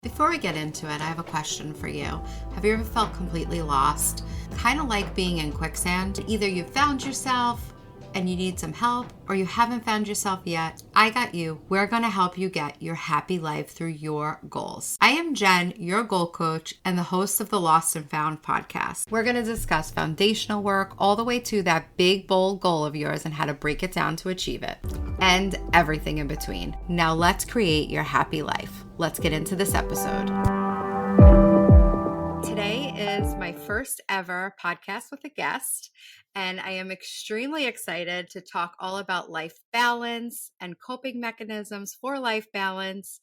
Before we get into it, I have a question for you. Have you ever felt completely lost? Kind of like being in quicksand. Either you found yourself and you need some help, or you haven't found yourself yet. I got you. We're going to help you get your happy life through your goals. I am Jen, your goal coach and the host of the Lost and Found podcast. We're going to discuss foundational work all the way to that big, bold goal of yours and how to break it down to achieve it, and everything in between. Now let's create your happy life. Let's get into this episode. Today is my first ever podcast with a guest, and I am extremely excited to talk all about life balance and coping mechanisms for life balance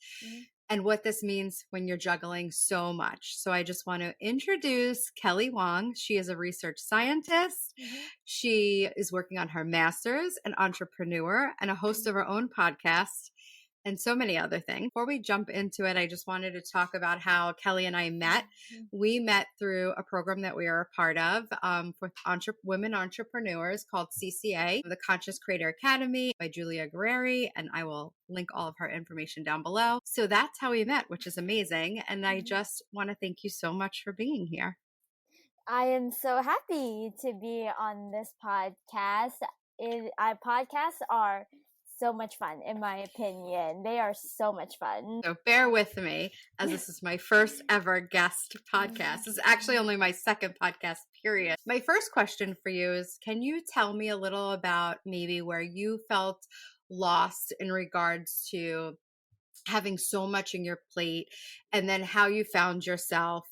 and what this means when you're juggling so much. So I just want to introduce Kelly Wong. She is a research scientist. She is working on her master's, an entrepreneur, and a host of her own podcast, and so many other things. Before we jump into it, I just wanted to talk about how Kelly and I met. We met through a program that we are a part of for women entrepreneurs called CCA, the Conscious Creator Academy by Giulia, and I will link all of her information down below. So that's how we met, which is amazing. And I just want to thank you so much for being here. I am so happy to be on this podcast. Podcasts are so much fun, in my opinion. They are so much fun. So bear with me, as this is my first ever guest podcast. This is actually only my second podcast, period. My first question for you is, can you tell me a little about maybe where you felt lost in regards to having so much in your plate, and then how you found yourself,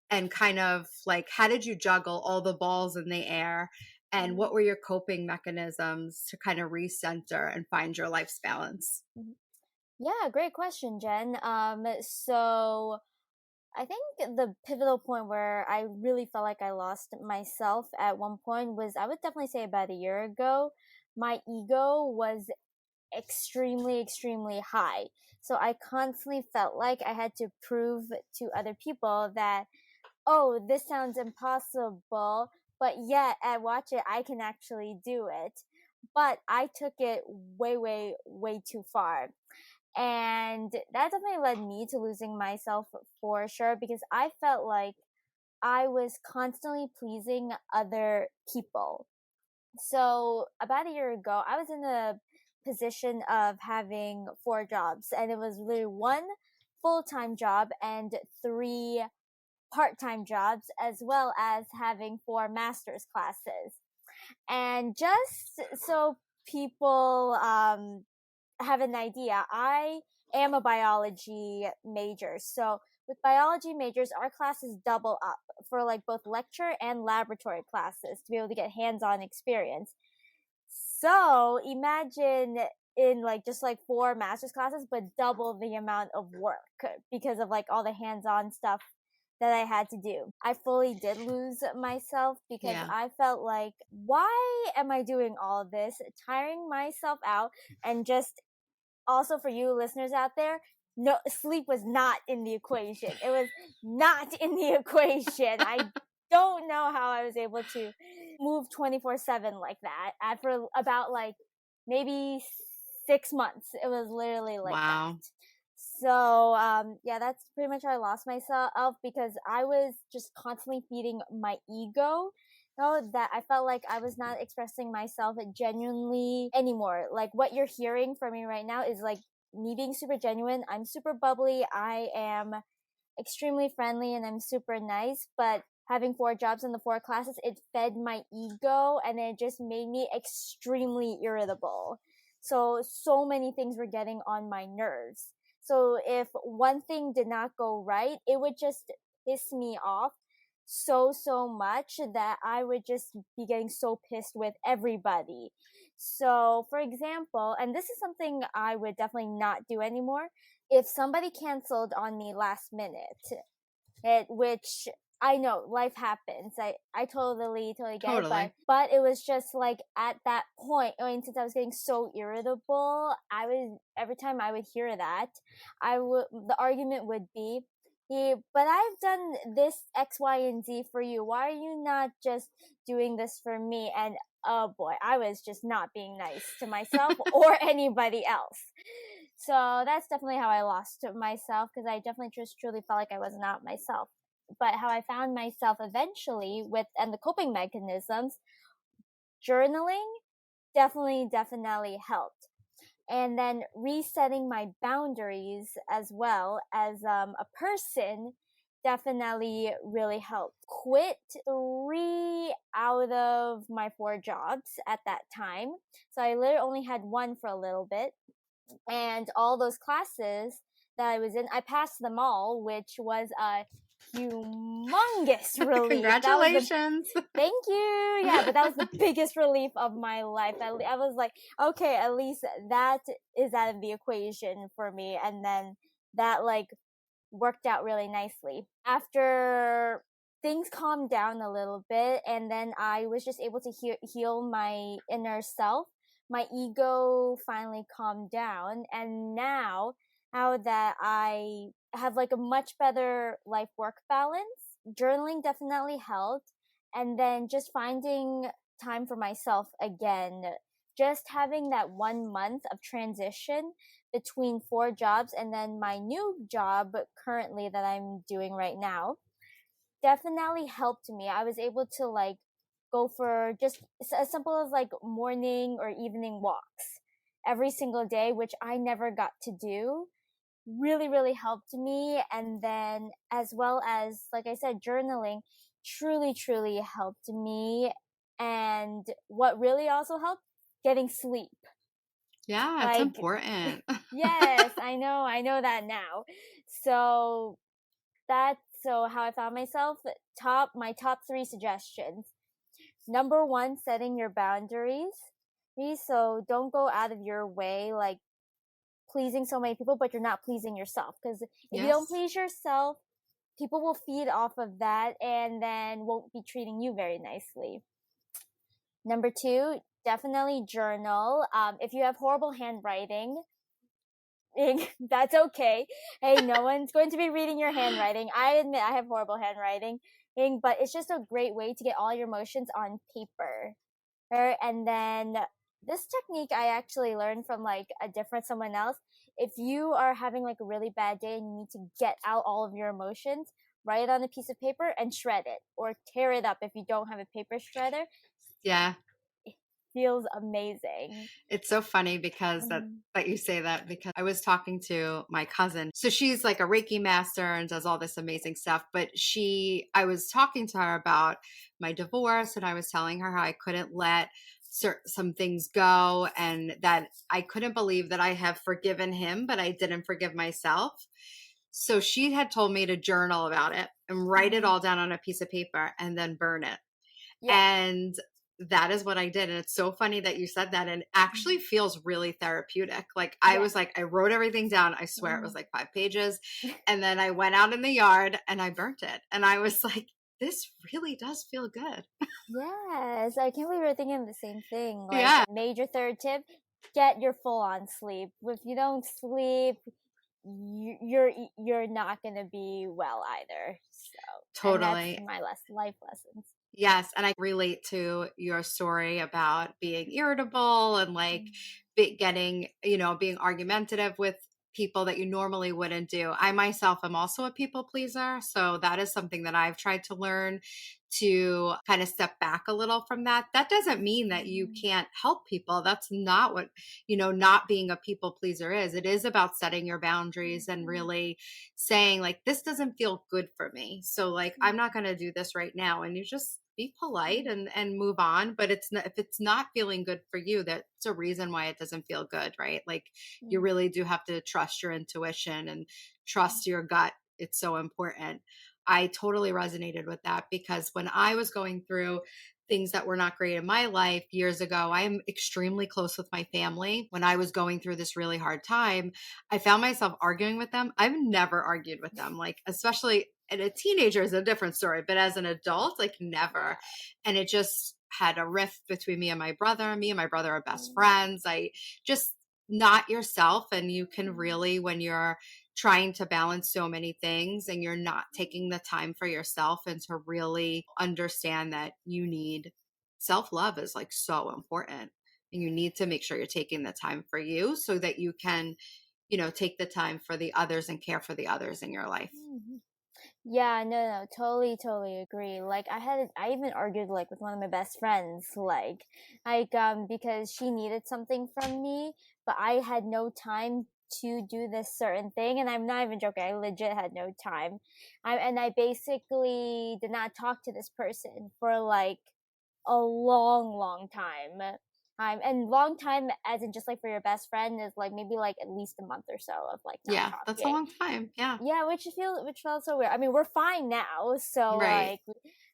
and kind of like, how did you juggle all the balls in the air? And what were your coping mechanisms to kind of recenter and find your life's balance? Yeah, great question, Jen. So I think the pivotal point where I really felt like I lost myself at one point was, I would definitely say about a year ago. My ego was extremely, extremely high. So I constantly felt like I had to prove to other people that, oh, this sounds impossible, but yet watch it, I can actually do it. But I took it way, way, way too far. And that definitely led me to losing myself for sure, because I felt like I was constantly pleasing other people. So about a year ago, I was in a position of having 4 jobs, and it was literally 1 full-time job and 3 part-time jobs, as well as having 4 master's classes. And just so people have an idea, I am a biology major. So with biology majors, our classes double up for like both lecture and laboratory classes to be able to get hands-on experience. So imagine in like just like 4 master's classes, but double the amount of work because of like all the hands-on stuff that I had to do. I fully did lose myself because I felt like, why am I doing all of this, tiring myself out? And just also for you listeners out there, no, sleep was not in the equation. It was not in the equation. I don't know how I was able to move 24/7 like that. For about like maybe 6 months, it was literally like that. So, yeah, that's pretty much how I lost myself, because I was just constantly feeding my ego. That I felt like I was not expressing myself genuinely anymore. Like what you're hearing from me right now is like me being super genuine. I'm super bubbly. I am extremely friendly, and I'm super nice. But having 4 jobs in the 4 classes, it fed my ego, and it just made me extremely irritable. So many things were getting on my nerves. So if one thing did not go right, it would just piss me off so much that I would just be getting so pissed with everybody. So for example, and this is something I would definitely not do anymore, if somebody canceled on me last minute, which I know life happens. I totally get it. But it was just like at that point, I mean, since I was getting so irritable, every time I would hear that, the argument would be, yeah, but I've done this X, Y, and Z for you. Why are you not just doing this for me? And oh boy, I was just not being nice to myself or anybody else. So that's definitely how I lost myself, because I definitely just truly felt like I was not myself. But how I found myself eventually with and the coping mechanisms, journaling definitely helped. And then resetting my boundaries as well as a person definitely really helped. Quit 3 out of my 4 jobs at that time. So I literally only had one for a little bit, and all those classes that I was in, I passed them all, which was a humongous relief. That was the Congratulations. Thank you. Yeah, but that was the biggest relief of my life. I was like, okay, at least that is out of the equation for me. And then that like worked out really nicely. After things calmed down a little bit, and then I was just able to heal my inner self, my ego finally calmed down. And now that I have like a much better life work balance, journaling definitely helped. And then just finding time for myself again, just having that 1 month of transition between 4 jobs and then my new job currently that I'm doing right now definitely helped me. I was able to like go for just as simple as like morning or evening walks every single day, which I never got to do. Really helped me. And then, as well as, like I said, journaling truly helped me. And what really also helped, getting sleep. Yeah, it's Like, important. yes, I know that now. So that's so how I found myself. My top 3 suggestions. Number one, setting your boundaries. So don't go out of your way, like pleasing so many people, but you're not pleasing yourself. Because if you don't Yes. please yourself, people will feed off of that and then won't be treating you very nicely. Number two, definitely journal. If you have horrible handwriting, that's okay. Hey, no one's going to be reading your handwriting. I admit I have horrible handwriting, but it's just a great way to get all your emotions on paper. Right? And then this technique I actually learned from like a different someone else. If you are having like a really bad day and you need to get out all of your emotions, write it on a piece of paper and shred it or tear it up if you don't have a paper shredder. Yeah. It feels amazing. It's so funny because Mhm. that you say that because I was talking to my cousin. So she's like a Reiki master and does all this amazing stuff, but I was talking to her about my divorce and I was telling her how I couldn't let some things go and that I couldn't believe that I have forgiven him, but I didn't forgive myself. So she had told me to journal about it and write it Mhm. all down on a piece of paper and then burn it. Yeah. And that is what I did. And it's so funny that you said that. And it actually Mhm. feels really therapeutic. Like I Yeah. was like, I wrote everything down. I swear it was Mhm. like 5 pages. And then I went out in the yard and I burnt it. And I was like, this really does feel good. Yes, I can't believe we're thinking the same thing. Like, Yeah, major third tip, get your full on sleep. If you don't sleep, you're not gonna be well either. So, and that's totally. my life lessons. Yes, and I relate to your story about being irritable and like Mm, getting, being argumentative with people that you normally wouldn't do. I myself am also a people pleaser, so that is something that I've tried to learn to kind of step back a little from that. That doesn't mean that you mm, can't help people. That's not what, not being a people pleaser is. It is about setting your boundaries and mhm, really saying like this doesn't feel good for me, so like I'm mm, not going to do this right now, and you just be polite mm, and move on. But it's not, if it's not feeling good for you, that's a reason why it doesn't feel good, right? Like you mm, really do have to trust your intuition and mm, trust your gut. It's so important. I totally resonated with that because when I was going through things that were not great in my life years ago, I am extremely close with my family. When I was going through this really hard time, I found myself arguing with them. I've never argued with them, like, especially, and a teenager is a different story, but as an adult, like, never. yeah. And it just had a rift between me and my brother. Me and my brother are best Mm, friends. I just, not yourself. And you can mm, really, when you're trying to balance so many things and you're not taking mm, the time for yourself and to really understand that you need self love is like so important. And you need to make sure you're taking the time for you so that you can take the time for the others and care for the others in your life. Mhm. Yeah, no, no, totally, totally agree. Like I even argued like with one of my best friends, because she needed something from me, but I had no time to do this certain thing, and I'm not even joking. I legit had no time. And I basically did not talk to this person for like a long, long time. And long time, as in just like for your best friend, is like maybe like at least a month or so of like not Yeah, that's a talking. long time. Yeah. Yeah, which felt so weird. I mean, we're fine now, so Right. like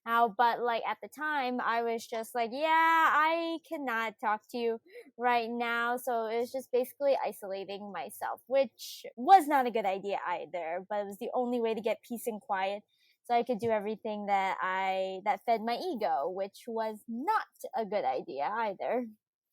now, but like at the time, I was just like, yeah, I cannot talk to you right now. So it was just basically isolating myself, which was not a good idea either. But it was the only way to get peace and quiet, so I could do everything that fed my ego, which was not a good idea either.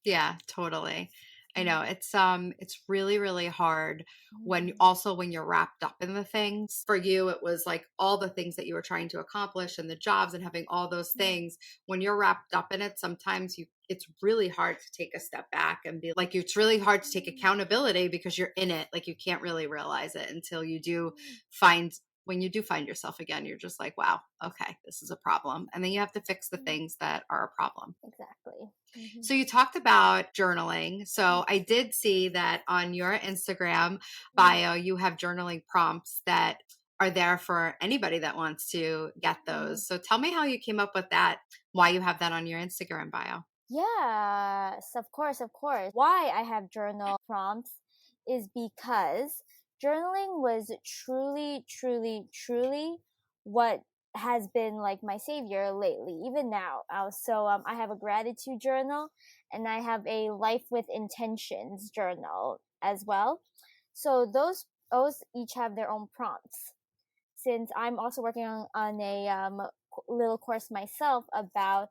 Yeah, totally. I know Mm, it's really really hard mhm, when you're wrapped up in the things. For you it was like all the things that you were trying to accomplish and the jobs and having all those mm, things. When you're wrapped up in it, sometimes you it's really hard to take a step back and be like it's really hard to take mm, accountability because you're in it. Like you can't really realize it until you do mm. find when you do find yourself again, you're just like, wow, okay, this is a problem. And then you have to fix the Mm, things that are a problem. exactly. Hmm. So you talked about journaling. Mm, So I did see that on your Instagram mm, bio, you have journaling prompts that are there for anybody that wants to get mm. those. So tell me how you came up with that, why you have that on your Instagram bio. Yes, of course, of course. Why I have journal prompts is because journaling was truly, truly, truly what has been like my savior lately, even now. I have a gratitude journal and I have a life with intentions journal as well. So those each have their own prompts, since I'm also working on a little course myself about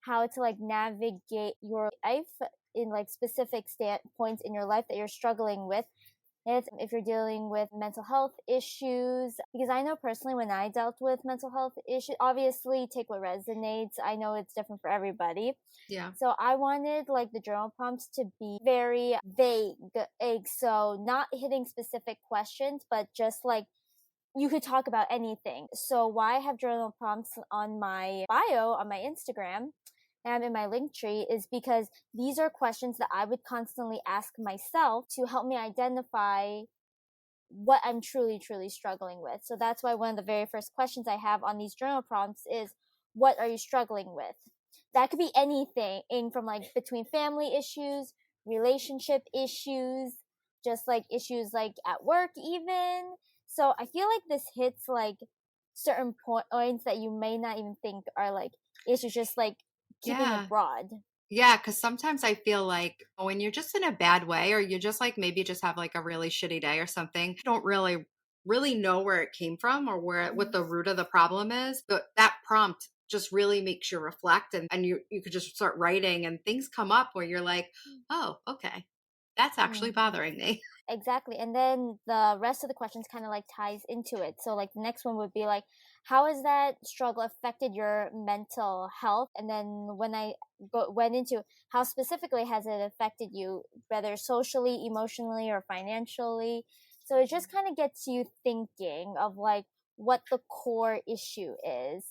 how to like navigate your life in like specific points in your life that you're struggling with. If you're dealing with mental health issues, because I know personally when I dealt with mental health issues, obviously take what resonates. I know it's different for everybody. Yeah. So I wanted like the journal prompts to be very vague, so not hitting specific questions, but just like you could talk about anything. So why I have journal prompts on my bio on my Instagram and in my link tree is because these are questions that I would constantly ask myself to help me identify what I'm truly, truly struggling with. So that's why one of the very first questions I have on these journal prompts is, what are you struggling with? That could be anything in from like between family issues, relationship issues, just like issues like at work even. So I feel like this hits like certain points that you may not even think are like issues, just like keeping it Yeah. broad. Yeah, because sometimes I feel like when you're just in a bad way, or you just like maybe just have like a really shitty day or something, you don't really know where it came from or what Mm, the root of the problem is. But that prompt just really makes you reflect, and you could just start writing and things come up where you're like, oh, okay, that's actually mm-hmm. bothering me. Exactly. And then the rest of the questions kind of like ties into it. So like the next one would be like, how has that struggle affected your mental health? And then when went into how specifically has it affected you, whether socially, emotionally, or financially. So it just kind of gets you thinking of like what the core issue is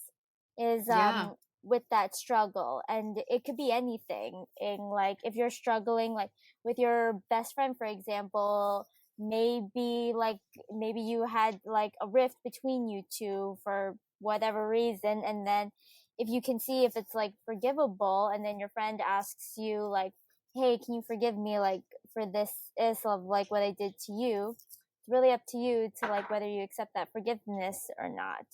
Yeah. with that struggle. And it could be anything in like if you're struggling like with your best friend, for example, maybe you had like a rift between you two for whatever reason, and then if you can see if it's like forgivable, and then your friend asks you like, hey, can you forgive me like for this is of like what I did to you, it's really up to you to like whether you accept that forgiveness or not.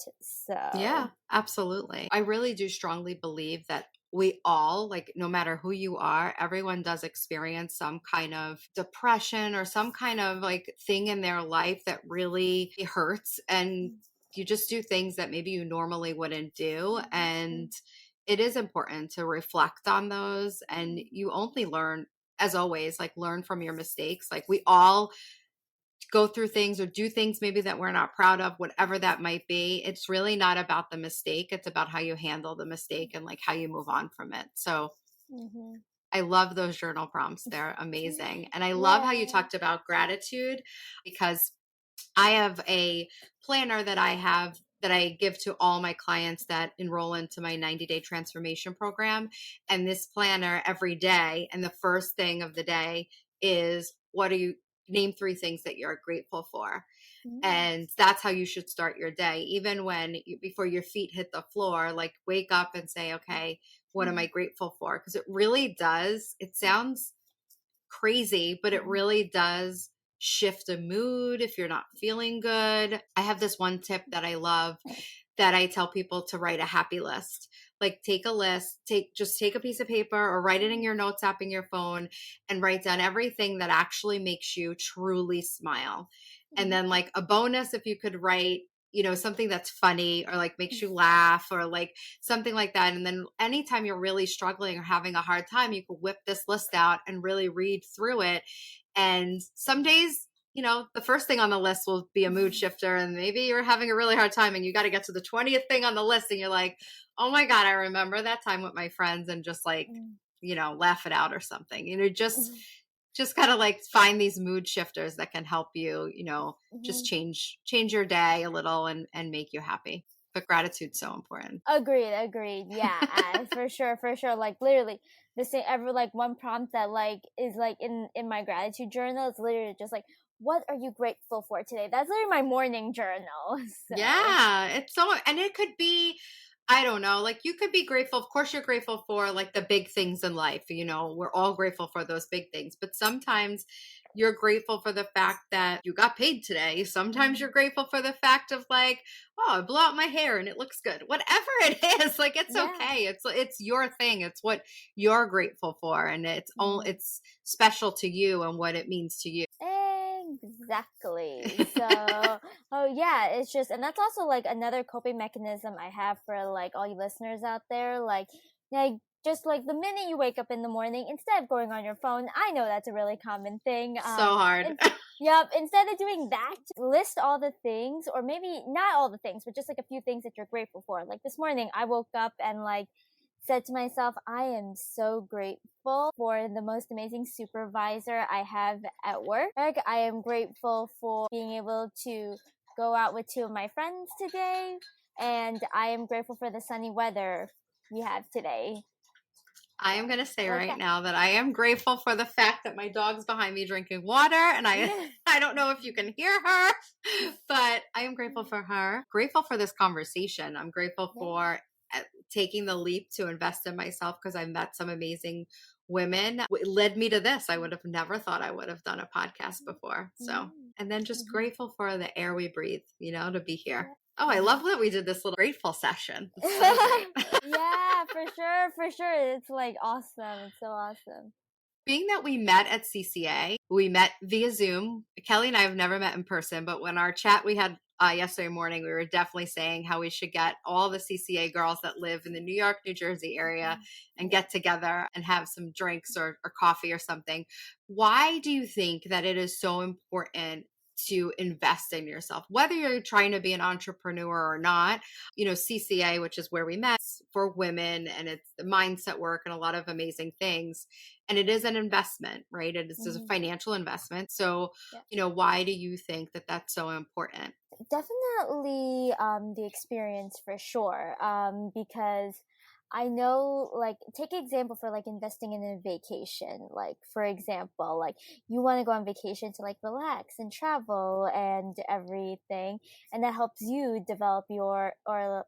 Yeah, So absolutely. I really do strongly believe that we all, like, no matter who you are, everyone does experience some kind of depression or some kind of like thing in their life that really hurts. And you just do things that maybe you normally wouldn't do. And it is important to reflect on those. And you only learn, as always, like, learn from your mistakes. Like, we all go through things or do things maybe that we're not proud of, whatever that might be. It's really not about the mistake. It's about how you handle the mistake and like how you move on from it. So mm-hmm. I love those journal prompts. They're amazing. And I love how you Yeah. talked about gratitude because I have a planner that I give to all my clients that enroll into my 90-day transformation program. And this planner every day, and the first thing of the day is what are you name three things that you're grateful for. Mm, And that's how you should start your day. Even before your feet hit the floor, like wake up and say, okay, what am I mm, grateful for? Because it really does. It sounds crazy, but it mm, really does shift a mood if you're not feeling good. I have this one tip that I love that I tell people to write a happy list. Like take a list, take a piece of paper or write it in mm, your notes app in your phone and write down everything that actually makes you truly smile. And then mm, like a bonus if you could write, something that's funny or like makes mm, you laugh or like something like that. And then anytime you're really struggling or having a hard time, you could whip this list out and really read through it. And some days the first thing on the list will be a mood mm, shifter, and maybe you're having a really hard time and you got to get to the 20th thing on the list, and you're like, oh my God, I remember that time with my friends, and just like, mm, laugh it out or something. mm, Just kind of like find these mood shifters that can help you, just mm. change your day a little and make you happy. But gratitude's so important. Agreed, agreed. Yeah, for sure, for sure. Like literally, the same. Ever like one prompt that like is like in my gratitude journal. It's literally just like, what are you grateful for today? That's literally my morning journal. So. Yeah, it's so, and it could be, I don't know, like you could be grateful. Of course, you're grateful for like the big things in life. We're all grateful for those big things, but sometimes you're grateful for the fact that you got paid today. Sometimes Mm, you're grateful for the fact of like, oh, I blew out my hair and it looks good. Whatever it is, like it's yeah. okay. It's your thing. It's what you're grateful for, and Mm. it's special to you and what it means to you. Exactly. So, oh yeah, it's just, and that's also like another coping mechanism I have for like all you listeners out there. Like just like the minute you wake up in the morning, instead of going on your phone, I know that's a really common thing. So hard. Yep. Instead of doing that, list all the things, or maybe not all the things, but just like a few things that you're grateful for. Like this morning, I woke up and like said to myself, I am so grateful for the most amazing supervisor I have at work. I am grateful for being able to go out with two of my friends today. And I am grateful for the sunny weather we have today. I So, am going to say like right that. now that I am grateful for the fact that my dog's behind me drinking water, and I Yeah. I don't know if you can hear her, but I am grateful for her. Grateful for this conversation. I'm grateful for taking the leap to invest in myself because I met some amazing women. It led me to this. I would have never thought I would have done a podcast before. So, Mm, and then just mhm. grateful for the air we breathe, to be here. Yeah. Oh, I Mhm. love that we did this little grateful session. It's so great. Yeah, for sure, for sure. It's like awesome. It's so awesome. Being that we met at CCA, we met via Zoom. Kelly and I have never met in person, but when our chat we had yesterday morning, we were definitely saying how we should get all the CCA girls that live in the New York, New Jersey area Mhm. and Yeah. get together and have some drinks or coffee or something. Why do you think that it is so important to invest in yourself, whether you're trying to be an entrepreneur or not? CCA, which is where we met, for women, and it's the mindset work and a lot of amazing things, and it is an investment, right? It is a Hmm. financial investment. So, Yeah. why do you think that that's so important? Definitely the experience for sure. Because I know, like, take an example for like investing in a vacation. Like, for example, like you want to go on vacation to like relax and travel and everything, and that helps you develop your or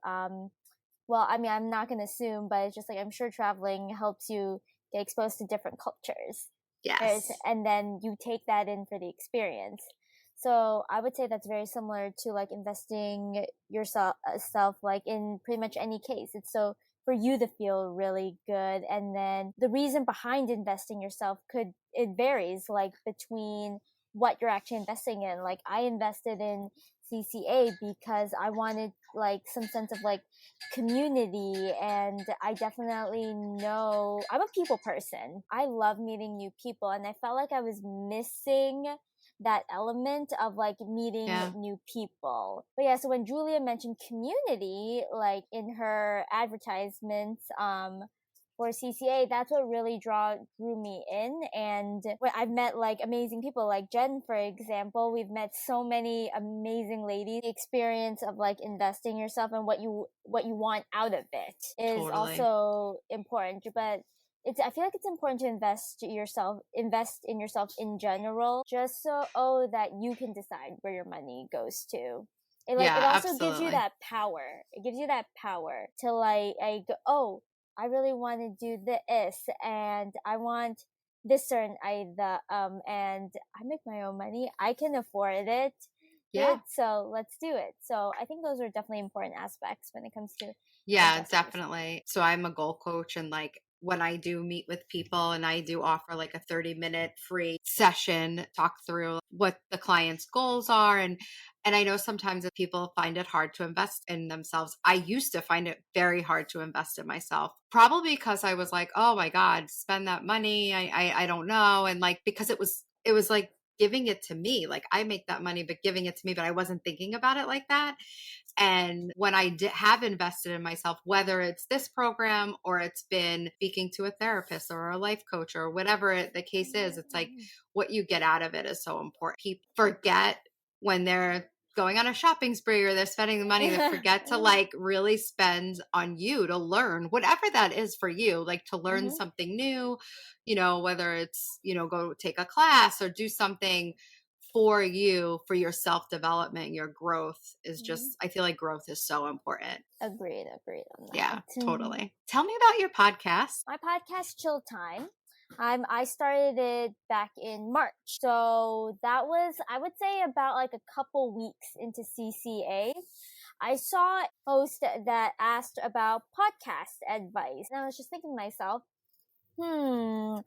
well, I mean, I'm not going to assume, but it's just like I'm sure traveling helps you get exposed to different cultures. Right? Yes. And then you take that in for the experience. So I would say that's very similar to like investing yourself self like in pretty much any case. It's so for you to feel really good, and then the reason behind investing yourself it varies like between what you're actually investing in. Like I invested in CCA because I wanted like some sense of like community, and I definitely know I'm a people person. I love meeting new people, and I felt like I was missing that element of like meeting Yeah. new people. But yeah, so when Julia mentioned community like in her advertisements, for CCA, that's what really drew me in. And when I've met like amazing people like Jen, for example. We've met so many amazing ladies. The experience of like investing yourself and what you want out of it is Totally. also important. But I feel like it's important to invest in yourself in general, just so that you can decide where your money goes to. It Yeah, also gives you absolutely. that power. It gives you that power to like, oh, I really want to do this, and I want this certain either and I make my own money. I can afford it. Yeah. So let's do it. So I think those are definitely important aspects when it comes to Yeah, investing yourself. definitely. So I'm a goal coach, and like when I do meet with people and I do offer like a 30-minute free session, talk through what the client's goals are, and I know sometimes if people find it hard to invest in themselves. I used to find it very hard to invest in myself. Probably because I was like, "Oh my god, spend that money. I don't know." And like because it was like giving it to me. Like I make that money but giving it to me, but I wasn't thinking about it like that. And when have invested in myself, whether it's this program or it's been speaking to a therapist or a life coach or whatever the case is, it's like what you get out of it is so important. People forget when they're going on a shopping spree or they're spending the money, they forget to like really spend on you to learn whatever that is for you, like to learn Mm-hmm. something new, whether it's, go take a class or do something for you, for your self development, your growth is Mm-hmm. just, I feel like growth is so important. Agreed on Yeah, that. totally. Tell me about your podcast. My podcast, Chill Time. I started it back in March. So that was, I would say, about like a couple weeks into CCA. I saw a post that asked about podcast advice. And I was just thinking to myself, hmm,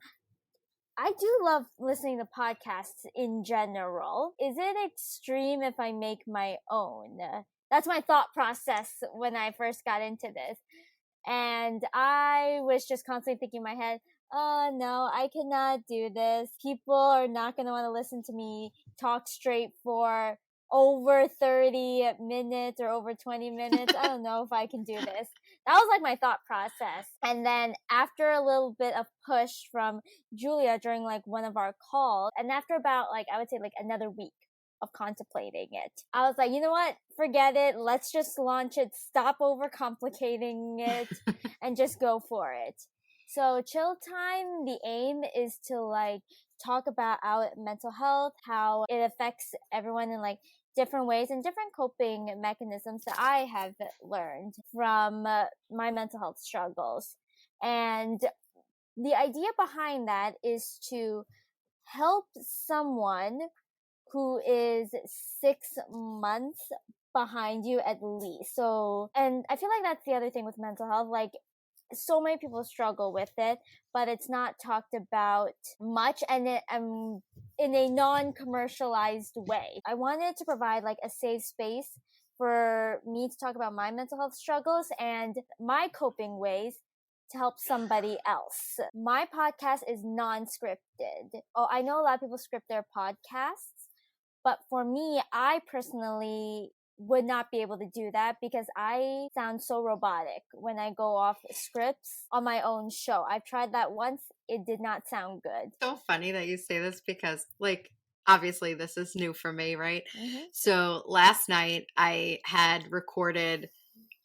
I do love listening to podcasts in general. Is it extreme if I make my own? That's my thought process when I first got into this. And I was just constantly thinking in my head, oh no, I cannot do this. People are not going to want to listen to me talk straight for over 30 minutes or over 20 minutes. I don't know if I can do this. That was like my thought process. And then after a little bit of push from Giulia during like one of our calls, and after about like, I would say like another week of contemplating it, I was like, you know what? Forget it. Let's just launch it. Stop overcomplicating it and just go for it. So chill time, the aim is to like talk about our mental health, how it affects everyone in like different ways and different coping mechanisms that I have learned from my mental health struggles. And the idea behind that is to help someone who is 6 months behind you at least. So, and I feel like that's the other thing with mental health. Like, so many people struggle with it, but it's not talked about much, and in a non-commercialized way. I wanted to provide like a safe space for me to talk about my mental health struggles and my coping ways to help somebody else. My podcast is non-scripted. Oh, I know a lot of people script their podcasts, but for me, I personally would not be able to do that because I sound so robotic when I go off scripts on my own show. I've tried that once. It did not sound good. So funny that you say this because, like, obviously this is new for me, right? Mm-hmm. So last night I had recorded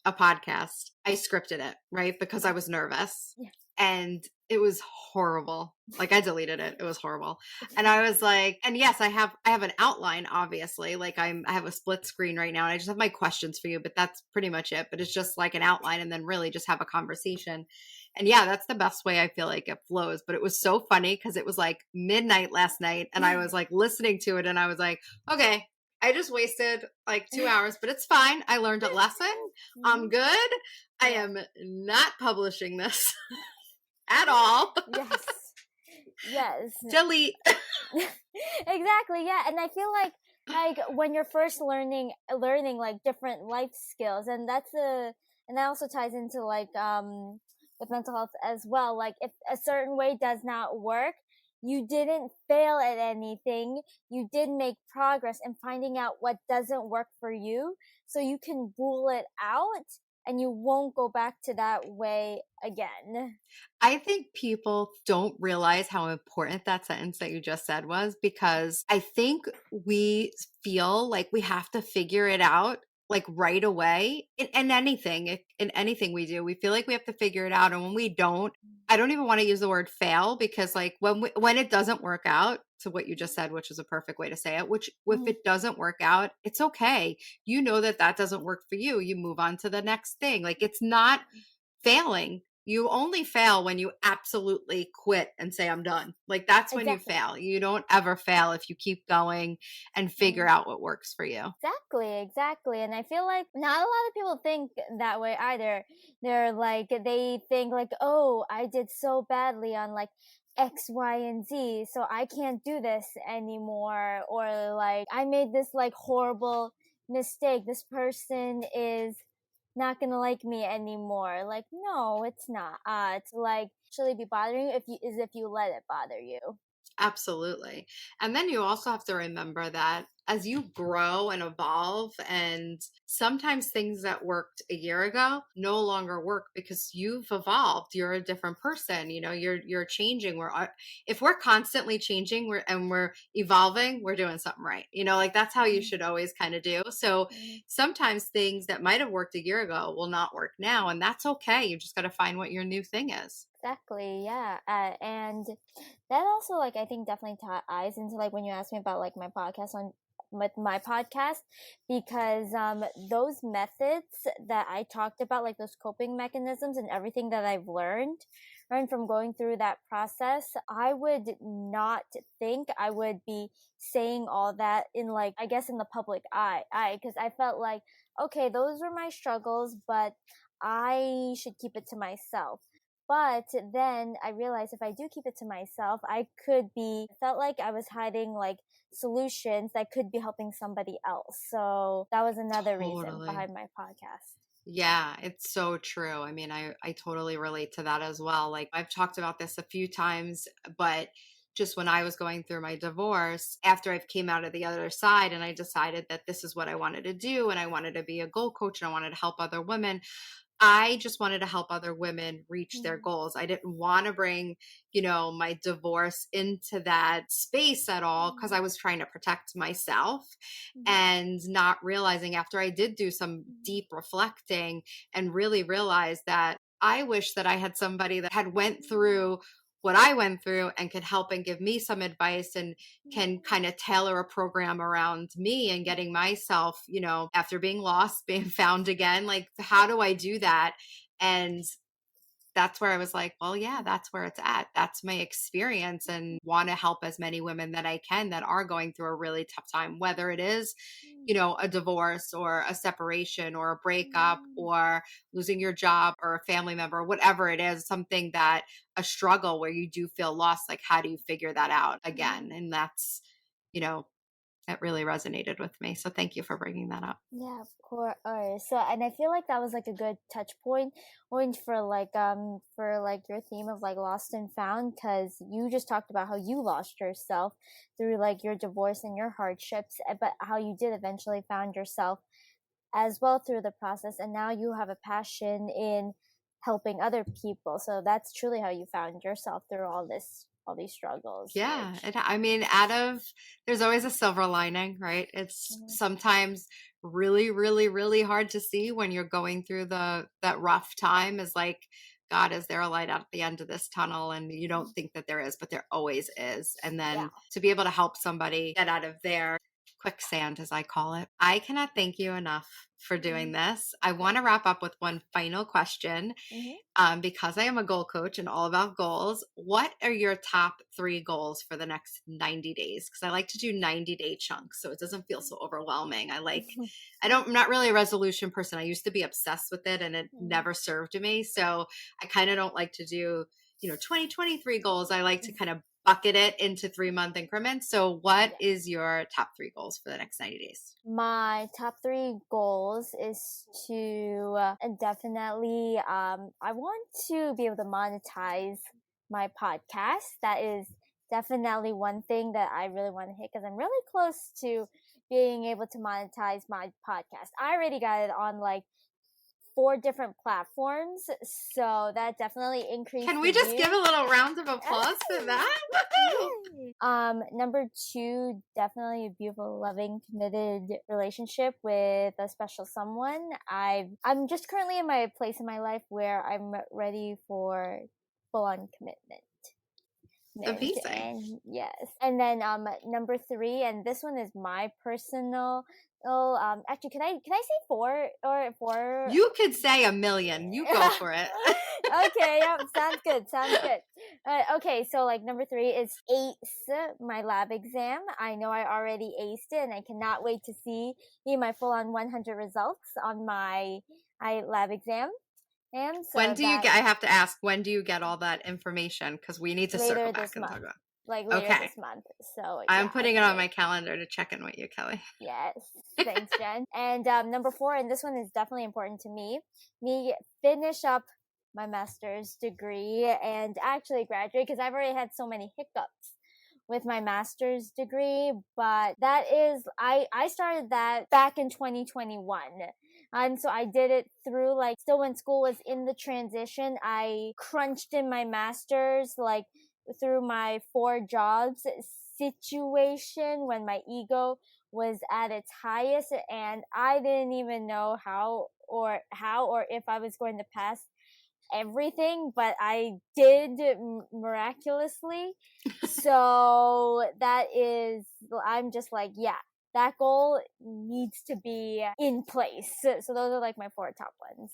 a podcast. I scripted it, right? Because I was nervous. Yeah. And it was horrible. Like I deleted it. It was horrible. And I was like, and yes, I have an outline obviously. Like I have a split screen right now and I just have my questions for you, but that's pretty much it. But it's just like an outline and then really just have a conversation. And yeah, that's the best way I feel like it flows. But it was so funny because it was like midnight last night and I was like listening to it and I was like, okay, I just wasted like 2 hours, but it's fine. I learned a lesson. I'm good. I Yeah. am not publishing this at all. Yes. Yes. Delete. Exactly. Yeah. And I feel like when you're first learning like different life skills, and and that also ties into like with mental health as well. Like if a certain way does not work, you didn't fail at anything. You did make progress in finding out what doesn't work for you, so you can rule it out and you won't go back to that way again. I think people don't realize how important that sentence that you just said was, because I think we feel like we have to figure it out like right away in anything. In anything we do, we feel like we have to figure it out. And when we don't, I don't even want to use the word fail, because like when it doesn't work out, to what you just said, which is a perfect way to say it, which if Mhm. it doesn't work out, it's okay. You know that that doesn't work for you. You move on to the next thing. Like, it's not failing. You only fail when you absolutely quit and say, I'm done. Like, that's when you Exactly. fail. You don't ever fail if you keep going and figure Mhm. out what works for you. Exactly, exactly. And I feel like not a lot of people think that way either. They're like, they think like, oh, I did so badly on like X, Y, and Z, so I can't do this anymore. Or like, I made this like horrible mistake. This person is not gonna like me anymore. Like, no, it's not. It's like actually be bothering you if you let it bother you. Absolutely. And then you also have to remember that as you grow and evolve, and sometimes things that worked a year ago no longer work because you've evolved. You're a different person. You're changing. If we're constantly changing, we're evolving, we're doing something right. Like, that's how you Mhm. should always kind of do. So Mhm. sometimes things that might have worked a year ago will not work now, and that's okay. You just got to find what your new thing is. Exactly, yeah. And that also, like, I think definitely ties into, like, when you asked me about, like, my podcast with my podcast, because those methods that I talked about, like those coping mechanisms and everything that I've learned, right, from going through that process, I would not think I would be saying all that in, like, I guess in the public because I felt like, okay, those were my struggles, but I should keep it to myself. But then I realized if I do keep it to myself, I could be felt like I was hiding like solutions that could be helping somebody else. So that was another reason Totally. behind my podcast. Yeah, it's so true. I mean, I totally relate to that as well. Like, I've talked about this a few times, but just when I was going through my divorce, after I came out of the other side and I decided that this is what I wanted to do, and I wanted to be a goal coach and I wanted to help other women, I just wanted to help other women reach their Mm-hmm. goals. I didn't want to bring, my divorce into that space at all, because I was trying to protect myself, Mm-hmm. and not realizing, after I did do some deep reflecting and really realized that I wish that I had somebody that had went through what I went through and could help and give me some advice, and can kind of tailor a program around me and getting myself, after being lost, being found again. Like, how do I do that? And that's where I was like, well, yeah, that's where it's at. That's my experience, and want to help as many women that I can that are going through a really tough time, whether it is, a divorce or a separation or a breakup or losing your job or a family member, whatever it is, something that a struggle where you do feel lost. Like, how do you figure that out again? And that's, you know, that really resonated with me. So thank you for bringing that up. Yeah, of course. So, and I feel like that was like a good touch point for like your theme of like lost and found, because you just talked about how you lost yourself through like your divorce and your hardships, but how you did eventually found yourself as well through the process, and now you have a passion in helping other people. So that's truly how you found yourself through all these struggles, Yeah, which. I mean, there's always a silver lining, right? It's Mhm. sometimes really, really, really hard to see when you're going through that rough time, is like, God, is there a light at the end of this tunnel? And you don't think that there is, but there always is. And Yeah. then to be able to help somebody get out of their quicksand, as I call it, I cannot thank you enough for doing Mhm. this. I Yeah. want to wrap up with one final question. Hmm. Because I am a goal coach and all about goals, what are your top 3 goals for the next 90 days? Because I like to do 90-day chunks so it doesn't feel so overwhelming. I'm not really a resolution person. I used to be obsessed with it and it never served me. So I kind of don't like to do, 2023 goals. I like to kind of bucket it into 3-month increments. So what Yeah. is your top 3 goals for the next 90 days? My top three goals is to definitely, I want to be able to monetize my podcast. That is definitely one thing that I really want to hit, because I'm really close to being able to monetize my podcast. I already got it on like 4 different platforms, so that definitely increased. Can we just give a little round of applause for that? Number 2, definitely a beautiful, loving, committed relationship with a special someone. I'm just currently in my place in my life where I'm ready for full-on commitment. Marriage. Amazing. And yes. And then number 3, and this one is my personal actually, can I say 4 or 4? You could say 1,000,000. You go for it. Okay, yeah, sounds good. Okay, so like number 3 is ace my lab exam. I know I already aced it, and I cannot wait to see my full-on 100 results on my lab exam. And so when do you get? I have to ask. When do you get all that information? Because we need to circle back and talk about. Like later this month. So I'm putting it on my calendar to check in with you, Kelly. Yes. Thanks, Jen. And number 4, and this one is definitely important to me finish up my master's degree and actually graduate, because I've already had so many hiccups with my master's degree. But that is, I started that back in 2021. And so I did it through, like, still when school was in the transition, I crunched in my master's, like, through my 4 jobs situation when my ego was at its highest, and I didn't even know how or if I was going to pass everything, but I did miraculously. So that is, I'm just like, yeah, that goal needs to be in place. So those are like my 4 top ones.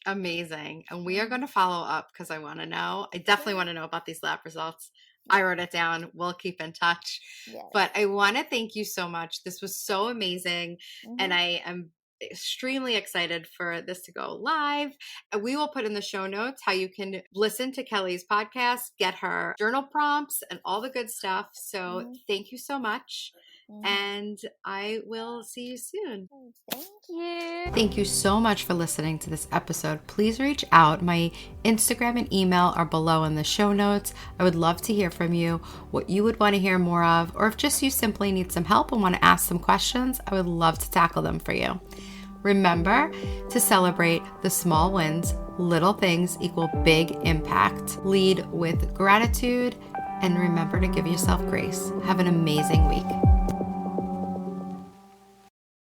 Amazing. And we are going to follow up because I want to know. I definitely want to know about these lab results. I wrote it down. We'll keep in touch. Yes. But I want to thank you so much. This was so amazing. And I am extremely excited for this to go live. And we will put in the show notes how you can listen to Kelly's podcast, get her journal prompts and all the good stuff. So thank you so much. And I will see you soon. Thank you. Thank you so much for listening to this episode. Please reach out. My Instagram and email are below in the show notes. I would love to hear from you, what you would want to hear more of, or if just you simply need some help and want to ask some questions, I would love to tackle them for you. Remember to celebrate the small wins. Little things equal big impact. Lead with gratitude and remember to give yourself grace. Have an amazing week.